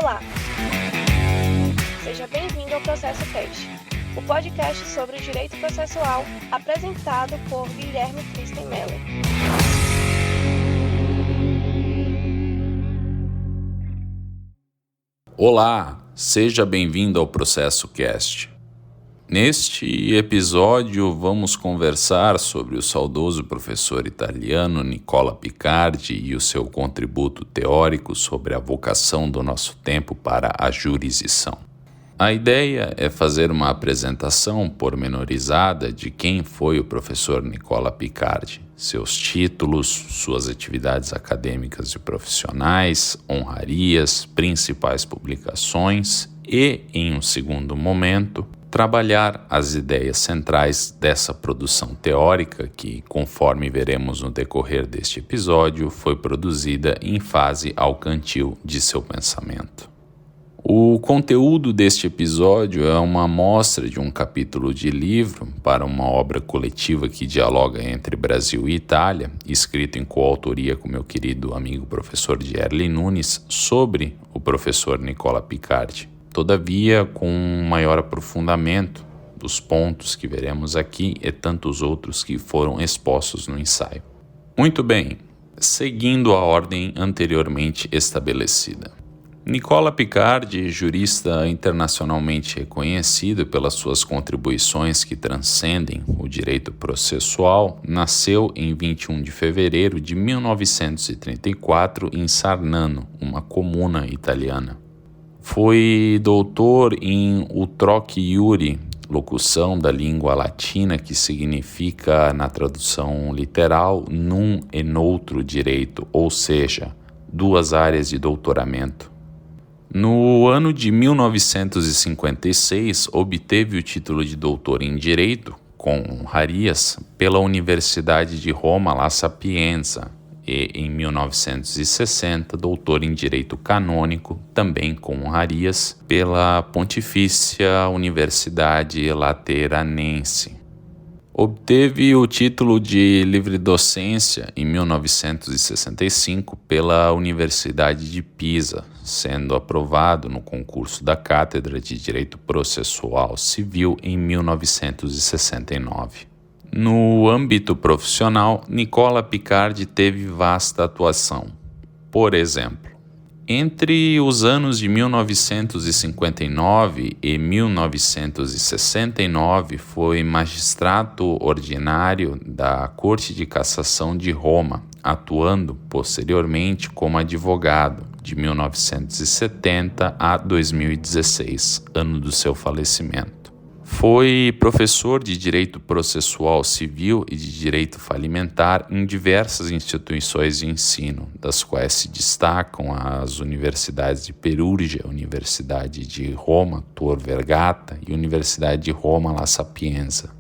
Olá! Seja bem-vindo ao Processo Cast, o podcast sobre o direito processual apresentado por Guilherme Kristen Mello. Olá, seja bem-vindo ao Processo Cast. Neste episódio vamos conversar sobre o saudoso professor italiano Nicola Picardi e o seu contributo teórico sobre a vocação do nosso tempo para a jurisdição. A ideia é fazer uma apresentação pormenorizada de quem foi o professor Nicola Picardi, seus títulos, suas atividades acadêmicas e profissionais, honrarias, principais publicações e, em um segundo momento, trabalhar as ideias centrais dessa produção teórica que, conforme veremos no decorrer deste episódio, foi produzida em fase alcantil de seu pensamento. O conteúdo deste episódio é uma amostra de um capítulo de livro para uma obra coletiva que dialoga entre Brasil e Itália, escrito em coautoria com meu querido amigo professor Gerli Nunes, sobre o professor Nicola Picardi. Todavia, com um maior aprofundamento dos pontos que veremos aqui e tantos outros que foram expostos no ensaio. Muito bem, seguindo a ordem anteriormente estabelecida. Nicola Picardi, jurista internacionalmente reconhecido pelas suas contribuições que transcendem o direito processual, nasceu em 21 de fevereiro de 1934 em Sarnano, uma comuna italiana. Foi doutor em utroque iure, locução da língua latina que significa, na tradução literal, num e noutro direito, ou seja, duas áreas de doutoramento. No ano de 1956, obteve o título de doutor em Direito, com honrarias, pela Universidade de Roma La Sapienza, e, em 1960, doutor em Direito Canônico, também com honrarias, pela Pontifícia Universidade Lateranense. Obteve o título de livre-docência em 1965 pela Universidade de Pisa, sendo aprovado no concurso da Cátedra de Direito Processual Civil em 1969. No âmbito profissional, Nicola Picardi teve vasta atuação. Por exemplo, entre os anos de 1959 e 1969 foi magistrado ordinário da Corte de Cassação de Roma, atuando posteriormente como advogado de 1970 a 2016, ano do seu falecimento. Foi professor de Direito Processual Civil e de Direito Falimentar em diversas instituições de ensino, das quais se destacam as Universidades de Perugia, Universidade de Roma, Tor Vergata e Universidade de Roma La Sapienza.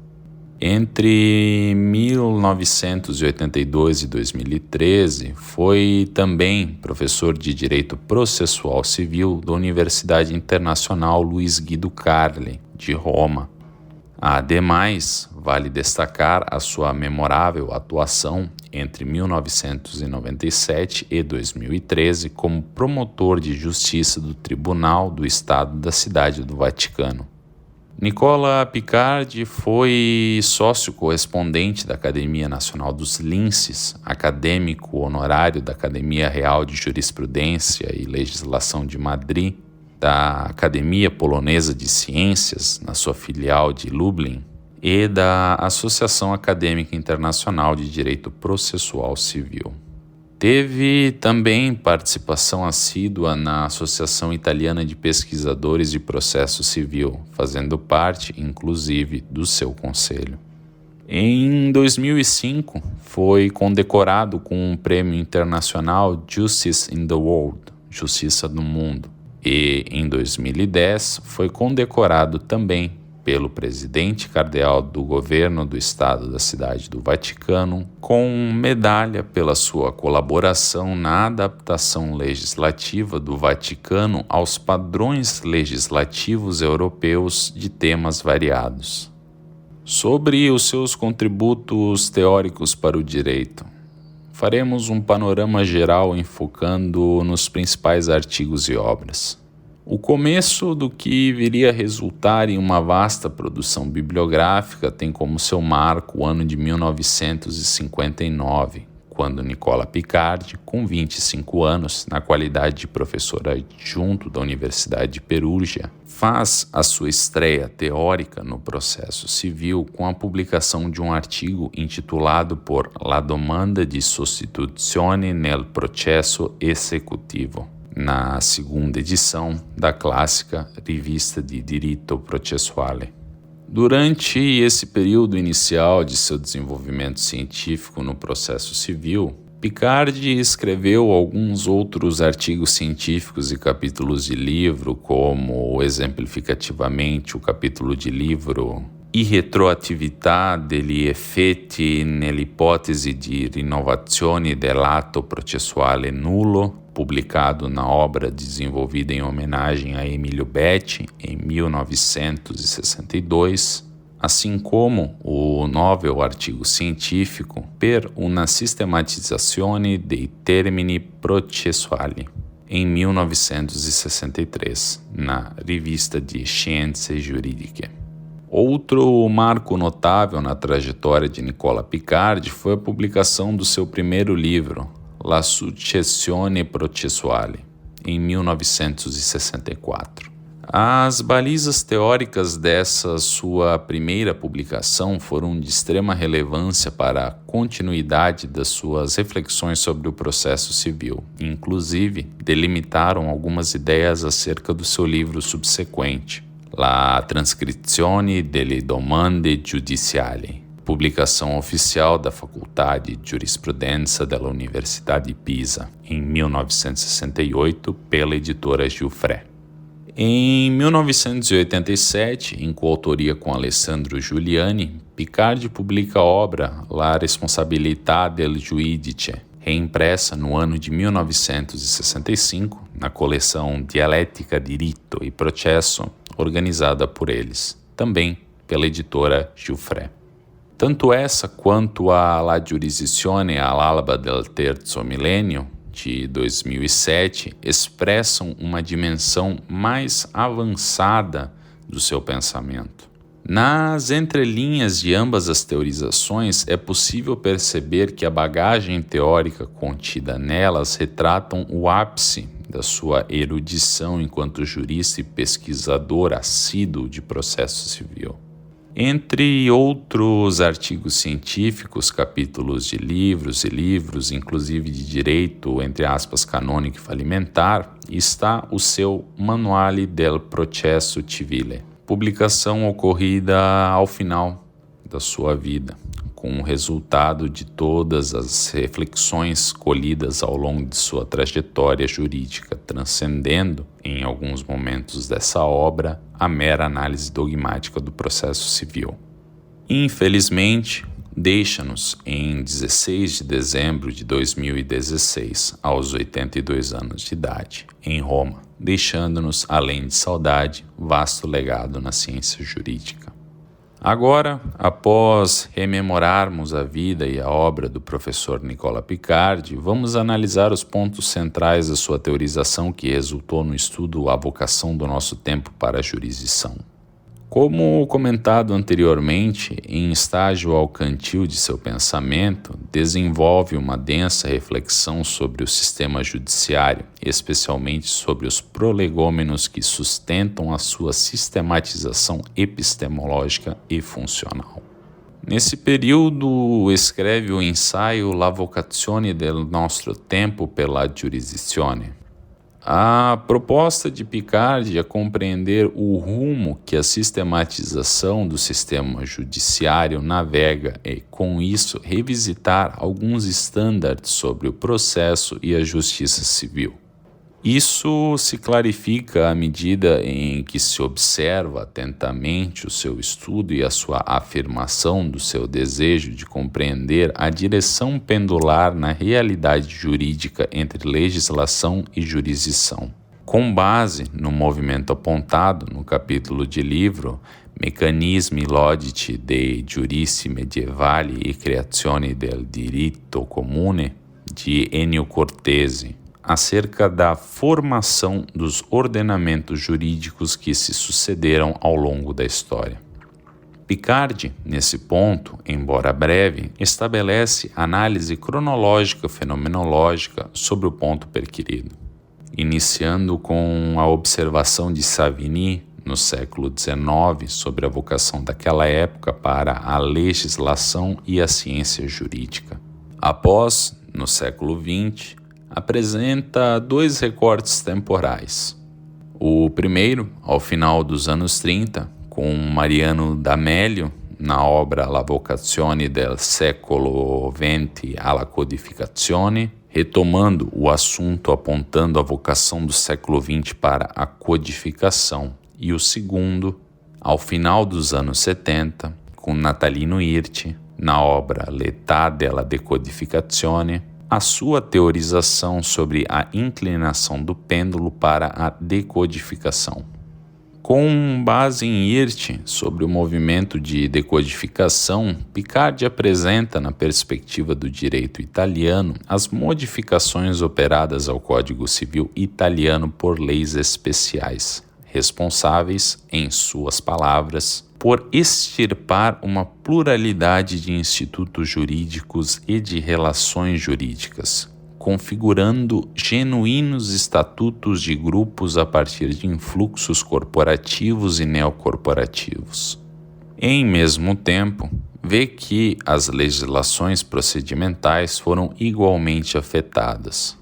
Entre 1982 e 2013, foi também professor de Direito Processual Civil da Universidade Internacional Luiz Guido Carli, de Roma. Ademais, vale destacar a sua memorável atuação entre 1997 e 2013 como promotor de justiça do Tribunal do Estado da Cidade do Vaticano. Nicola Picardi foi sócio correspondente da Academia Nacional dos Linces, acadêmico honorário da Academia Real de Jurisprudência e Legislação de Madrid, da Academia Polonesa de Ciências, na sua filial de Lublin, e da Associação Acadêmica Internacional de Direito Processual Civil. Teve também participação assídua na Associação Italiana de Pesquisadores de Processo Civil, fazendo parte, inclusive, do seu conselho. Em 2005, foi condecorado com um prêmio internacional Justice in the World, Justiça no Mundo, e, em 2010, foi condecorado também pelo presidente cardeal do governo do Estado da Cidade do Vaticano com medalha pela sua colaboração na adaptação legislativa do Vaticano aos padrões legislativos europeus de temas variados. Sobre os seus contributos teóricos para o direito, faremos um panorama geral enfocando nos principais artigos e obras. O começo do que viria a resultar em uma vasta produção bibliográfica tem como seu marco o ano de 1959, quando Nicola Picardi, com 25 anos, na qualidade de professor adjunto da Universidade de Perugia, faz a sua estreia teórica no processo civil com a publicação de um artigo intitulado por La domanda di sostituzione nel processo esecutivo, na segunda edição da clássica Rivista di Diritto Processuale. Durante esse período inicial de seu desenvolvimento científico no processo civil, Picardi escreveu alguns outros artigos científicos e capítulos de livro, como exemplificativamente o capítulo de livro Irretroattività degli effetti nell'ipotesi di rinnovazione dell'atto processuale nullo, publicado na obra desenvolvida em homenagem a Emílio Betti em 1962, assim como o novel artigo científico Per una sistematizzazione dei termini processuali, em 1963, na Rivista di Scienze Giuridiche. Outro marco notável na trajetória de Nicola Picardi foi a publicação do seu primeiro livro, La successione processuale, em 1964. As balizas teóricas dessa sua primeira publicação foram de extrema relevância para a continuidade das suas reflexões sobre o processo civil. Inclusive, delimitaram algumas ideias acerca do seu livro subsequente, La transcrizione delle domande giudiziali, publicação oficial da Faculdade de Jurisprudência da Universidade de Pisa, em 1968, pela editora Giuffre. Em 1987, em coautoria com Alessandro Giuliani, Picardi publica a obra La responsabilità del giudice, reimpressa no ano de 1965, na coleção Dialética, Diritto e Processo, organizada por eles, também pela editora Giuffre. Tanto essa quanto a La giurisdizione all'alba del terzo millennio, de 2007, expressam uma dimensão mais avançada do seu pensamento. Nas entrelinhas de ambas as teorizações, é possível perceber que a bagagem teórica contida nelas retratam o ápice da sua erudição enquanto jurista e pesquisador assíduo de processo civil. Entre outros artigos científicos, capítulos de livros, inclusive de direito, entre aspas, canônico e falimentar, está o seu Manuale del Processo Civile, publicação ocorrida ao final da sua vida, com o resultado de todas as reflexões colhidas ao longo de sua trajetória jurídica, transcendendo, em alguns momentos dessa obra, a mera análise dogmática do processo civil. Infelizmente, deixa-nos em 16 de dezembro de 2016, aos 82 anos de idade, em Roma, deixando-nos, além de saudade, vasto legado na ciência jurídica. Agora, após rememorarmos a vida e a obra do professor Nicola Picardi, vamos analisar os pontos centrais da sua teorização que resultou no estudo A Vocação do Nosso Tempo para a Jurisdição. Como comentado anteriormente, em estágio alcantil de seu pensamento, desenvolve uma densa reflexão sobre o sistema judiciário, especialmente sobre os prolegômenos que sustentam a sua sistematização epistemológica e funcional. Nesse período, escreve o ensaio La vocazione del nostro tempo per la giurisdizione. A proposta de Picardi é compreender o rumo que a sistematização do sistema judiciário navega e, com isso, revisitar alguns estándares sobre o processo e a justiça civil. Isso se clarifica à medida em que se observa atentamente o seu estudo e a sua afirmação do seu desejo de compreender a direção pendular na realidade jurídica entre legislação e jurisdição. Com base no movimento apontado no capítulo de livro Meccanismi logici dei giuristi medievali e creazione del diritto comune, de Ennio Cortese, acerca da formação dos ordenamentos jurídicos que se sucederam ao longo da história. Picard, nesse ponto, embora breve, estabelece análise cronológica fenomenológica sobre o ponto perquirido, iniciando com a observação de Savigny, no século XIX, sobre a vocação daquela época para a legislação e a ciência jurídica. Após, no século XX, apresenta dois recortes temporais. O primeiro, ao final dos anos 30, com Mariano D'Amelio, na obra La vocazione del secolo XX alla codificazione, retomando o assunto apontando a vocação do século XX para a codificação, e o segundo, ao final dos anos 70, com Natalino Hirti, na obra L'età della decodificazione, a sua teorização sobre a inclinação do pêndulo para a decodificação. Com base em Hirti sobre o movimento de decodificação, Picard apresenta, na perspectiva do direito italiano, as modificações operadas ao Código Civil italiano por leis especiais, responsáveis, em suas palavras, por extirpar uma pluralidade de institutos jurídicos e de relações jurídicas, configurando genuínos estatutos de grupos a partir de influxos corporativos e neocorporativos. Em mesmo tempo, vê que as legislações procedimentais foram igualmente afetadas.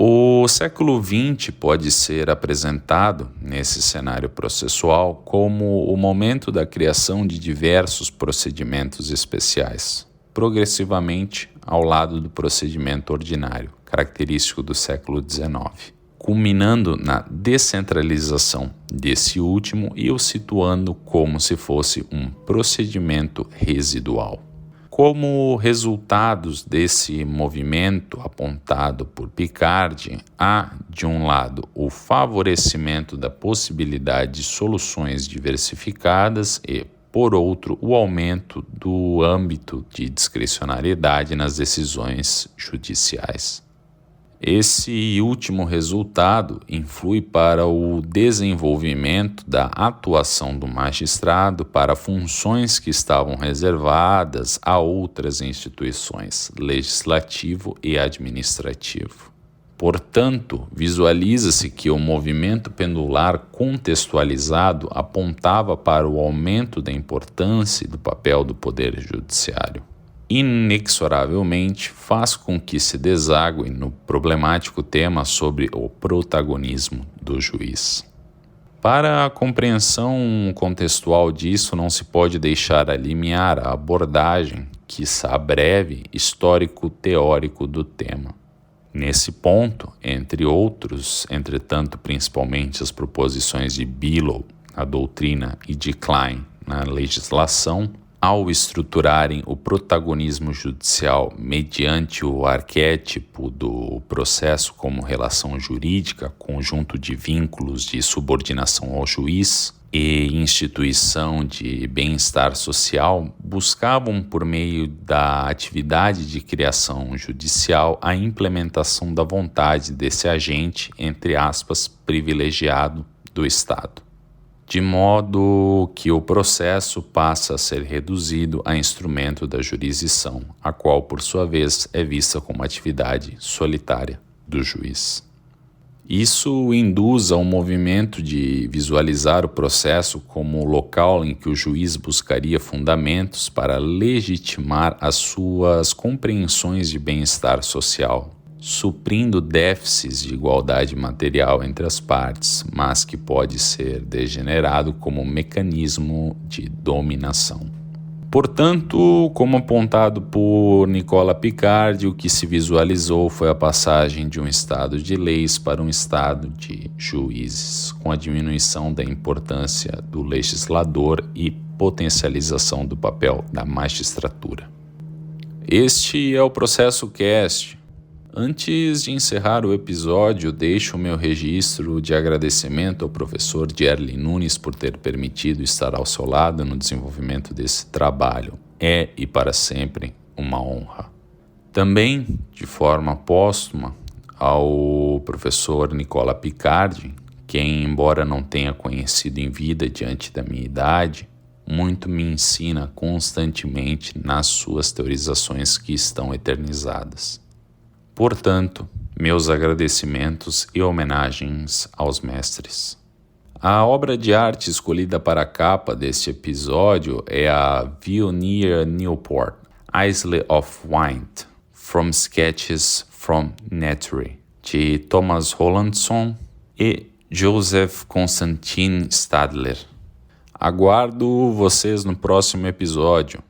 O século XX pode ser apresentado, nesse cenário processual, como o momento da criação de diversos procedimentos especiais, progressivamente ao lado do procedimento ordinário, característico do século XIX, culminando na descentralização desse último e o situando como se fosse um procedimento residual. Como resultados desse movimento apontado por Picard, há, de um lado, o favorecimento da possibilidade de soluções diversificadas e, por outro, o aumento do âmbito de discricionariedade nas decisões judiciais. Esse último resultado influi para o desenvolvimento da atuação do magistrado para funções que estavam reservadas a outras instituições, legislativo e administrativo. Portanto, visualiza-se que o movimento pendular contextualizado apontava para o aumento da importância e do papel do Poder Judiciário. Inexoravelmente faz com que se desague no problemático tema sobre o protagonismo do juiz. Para a compreensão contextual disso, não se pode deixar alimiar a abordagem, quiçá breve, histórico-teórico do tema. Nesse ponto, entre outros, entretanto, principalmente as proposições de Bealow na doutrina e de Klein na legislação, ao estruturarem o protagonismo judicial mediante o arquétipo do processo como relação jurídica, conjunto de vínculos de subordinação ao juiz e instituição de bem-estar social, buscavam, por meio da atividade de criação judicial, a implementação da vontade desse agente, entre aspas, privilegiado do Estado, de modo que o processo passa a ser reduzido a instrumento da jurisdição, a qual, por sua vez, é vista como atividade solitária do juiz. Isso induz a um movimento de visualizar o processo como o local em que o juiz buscaria fundamentos para legitimar as suas compreensões de bem-estar social, suprindo déficits de igualdade material entre as partes, mas que pode ser degenerado como mecanismo de dominação. Portanto, como apontado por Nicola Picard, o que se visualizou foi a passagem de um estado de leis para um estado de juízes, com a diminuição da importância do legislador e potencialização do papel da magistratura. Este é o Processo Cast. Antes de encerrar o episódio, deixo o meu registro de agradecimento ao professor Gerli Nunes por ter permitido estar ao seu lado no desenvolvimento desse trabalho. É e para sempre uma honra. Também, de forma póstuma, ao professor Nicola Picardi, quem, embora não tenha conhecido em vida diante da minha idade, muito me ensina constantemente nas suas teorizações que estão eternizadas. Portanto, meus agradecimentos e homenagens aos mestres. A obra de arte escolhida para a capa deste episódio é a View Near Newport, Isle of Wind, From Sketches from Nature, de Thomas Rollandson e Joseph Constantin Stadler. Aguardo vocês no próximo episódio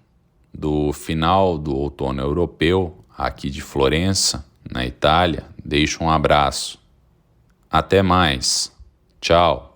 do final do outono europeu, aqui de Florença, na Itália. Deixo um abraço. Até mais. Tchau.